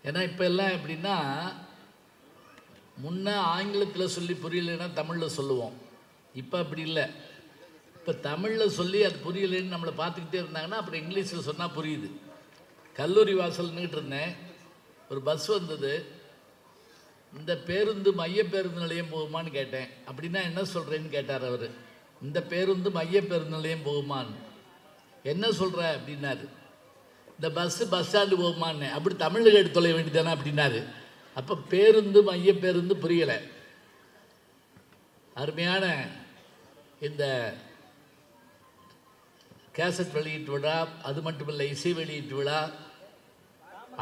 ஏன்னா இப்போ எல்லாம் எப்படின்னா, முன்ன ஆங்கிலத்தில் சொல்லி புரியலைன்னா தமிழில் சொல்லுவோம். இப்போ அப்படி இல்லை. இப்போ தமிழில் சொல்லி அது புரியலைன்னு நம்மளை பார்த்துக்கிட்டே இருந்தாங்கன்னா அப்புறம் இங்கிலீஷில் சொன்னால் புரியுது. கல்லூரி வாசல் நின்றுட்டு இருந்தேன், ஒரு பஸ் வந்தது. இந்த பேருந்து மைய பேருந்து நிலையம் போகுமான்னு கேட்டேன். அப்படின்னா என்ன சொல்கிறேன்னு கேட்டார் அவர். இந்த பேருந்து மைய பேருந்து நிலையம் போகுமான்னு. என்ன சொல்கிற அப்படின்னாரு. இந்த பஸ்ஸு பஸ் ஸ்டாண்டு போகுமான்னு. அப்படி தமிழில் எடுத்து தொலைய வேண்டியதானே அப்படின்னாரு. அப்போ பேருந்து மைய பேருந்து புரியலை. அருமையான இந்த கேசட் வெளியீட்டு விழா, அது மட்டுமில்லை இசை வெளியீட்டு விழா,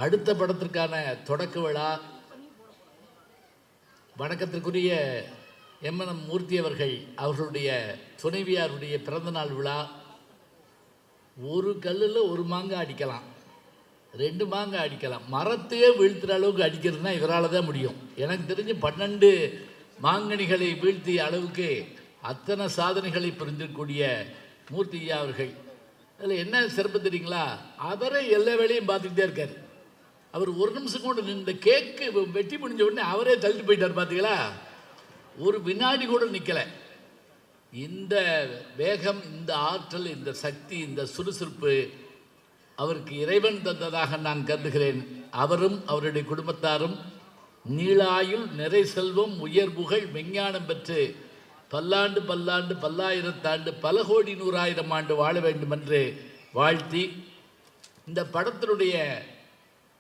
அடுத்த படத்திற்கான தொடக்க விழா, வணக்கத்திற்குரிய எம்என்எம் மூர்த்தி அவர்களுடைய துணைவியாருடைய பிறந்தநாள் விழா. ஒரு கல்லில் ஒரு மாங்காய் அடிக்கலாம், 2 மாங்காய் அடிக்கலாம். மரத்தையே வீழ்த்துற அளவுக்கு அடிக்கிறதுனா இவரால் தான் முடியும். எனக்கு தெரிஞ்சு 12 மாங்கனிகளை வீழ்த்திய அளவுக்கு அத்தனை சாதனைகளை புரிஞ்சிருக்கக்கூடிய மூர்த்தி ஐயா அவர்கள். அதில் என்ன சிறப்பு தெரியுங்களா, அவரே எல்லா வேலையும் பார்த்துக்கிட்டே இருக்கார். அவர் ஒரு நிமிஷம் கூட இந்த கேக்கு வெட்டி முடிஞ்ச உடனே அவரே தள்ளிட்டு போயிட்டார். பார்த்தீங்களா, ஒரு வினாடி கூட நிற்கலை. இந்த வேகம், இந்த ஆற்றல், இந்த சக்தி, இந்த சுறுசுறுப்பு அவருக்கு இறைவன் தந்ததாக நான் கருதுகிறேன். அவரும் அவருடைய குடும்பத்தாரும் நீளாயுள், நிறை செல்வம், உயர் புகழ், விஞ்ஞானம் பெற்று பல்லாண்டு பல்லாண்டு பல்லாயிரத்தாண்டு பல கோடி 100,000 ஆண்டு வாழ வேண்டும் என்று வாழ்த்தி, இந்த படத்தினுடைய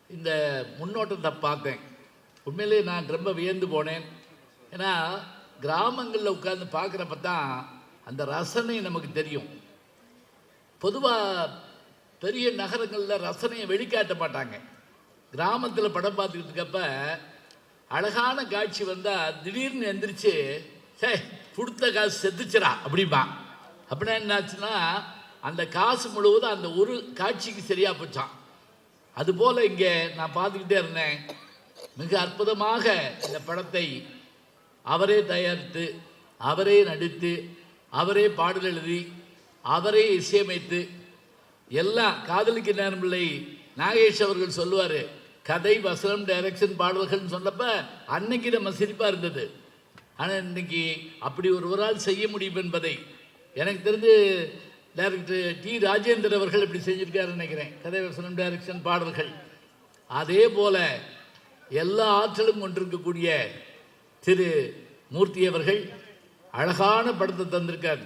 இந்த முன்னோட்டத்தை பார்த்தேன். உண்மையிலே நான் ரொம்ப வியந்து போனேன். ஏன்னா கிராமங்களில் உட்கார்ந்து பார்க்குறப்ப தான் அந்த ரசனை நமக்கு தெரியும். பொதுவாக பெரிய நகரங்களில் ரசனையை வெளிக்காட்ட மாட்டாங்க. கிராமத்தில் படம் பார்த்துக்கிட்டு இருக்கப்ப அழகான காட்சி வந்தால் திடீர்னு எந்திரிச்சு, சே கொடுத்த காசு செத்துச்சிடா அப்படிம்பா. அப்படின்னா என்னாச்சுன்னா அந்த காசு முழுவதும் அந்த ஒரு காட்சிக்கு சரியாக போச்சான். அதுபோல் இங்கே நான் பார்த்துக்கிட்டே இருந்தேன். மிக அற்புதமாக இந்த படத்தை அவரே தயாரித்து, அவரே நடித்து, அவரே பாடல் எழுதி, அவரே இசையமைத்து, எல்லாம் காதலிக்க நேரமில்லை. நாகேஷ் அவர்கள் சொல்லுவார், கதை, வசனம், டைரக்ஷன், பாடல்கள்னு சொன்னப்ப அன்னைக்கு நம்ம சிரிப்பாக இருந்தது. ஆனால் இன்னைக்கு அப்படி ஒரு ஆள் செய்ய முடியும் என்பதை எனக்கு தெரிந்து டைரக்டர் டி ராஜேந்தர் அவர்கள் இப்படி செஞ்சுருக்காருன்னு நினைக்கிறேன். கதை, வசனம், டைரக்ஷன், பாடல்கள். அதே போல எல்லா ஆற்றலும் கொண்டிருக்கக்கூடிய திரு மூர்த்தி அவர்கள் அழகான படத்தை தந்திருக்கார்.